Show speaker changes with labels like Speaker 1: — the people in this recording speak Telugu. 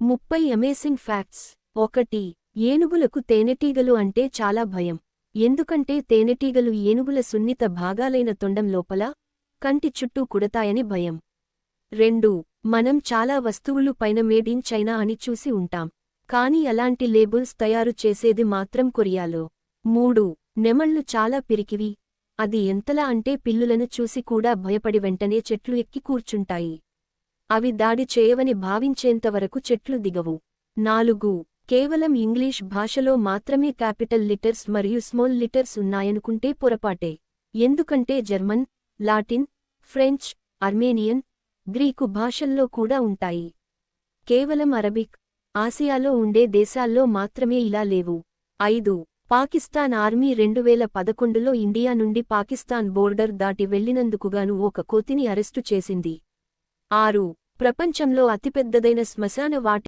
Speaker 1: 30 అమేజింగ్ ఫ్యాక్ట్స్. 1. ఏనుగులకు తేనెటీగలు అంటే చాలా భయం. ఎందుకంటే తేనెటీగలు ఏనుగుల సున్నిత భాగాలైన తొండం లోపల, కంటి చుట్టూ కుడతాయని భయం. 2. మనం చాలా వస్తువులు పైన మేడ్ ఇన్ చైనా అని చూసి ఉంటాం. కానీ అలాంటి లేబుల్స్ తయారు చేసేది మాత్రం కొరియాలో. 3. నెమళ్లు చాలా పిరికివి. అది ఎంతలా అంటే పిల్లులను చూసి కూడా భయపడి వెంటనే చెట్లు ఎక్కి కూర్చుంటాయి. అవి దాడి చేయవని భావించేంతవరకు చెట్లు దిగవు. 4. కేవలం ఇంగ్లీష్ భాషలో మాత్రమే క్యాపిటల్ లిటర్స్ మరియు స్మాల్ లిటర్స్ ఉన్నాయనుకుంటే పొరపాటే. ఎందుకంటే German, Latin, French, Armenian, Greek భాషల్లో కూడా ఉంటాయి. కేవలం అరబిక్, ఆసియాలో ఉండే దేశాల్లో మాత్రమే ఇలా లేవు. 5. పాకిస్తాన్ ఆర్మీ 2011లో ఇండియా నుండి పాకిస్తాన్ బోర్డర్ దాటి వెళ్లినందుకుగాను ఒక కోతిని అరెస్టు చేసింది. 6. ప్రపంచంలో అతిపెద్దదైన శ్మశాన వాటి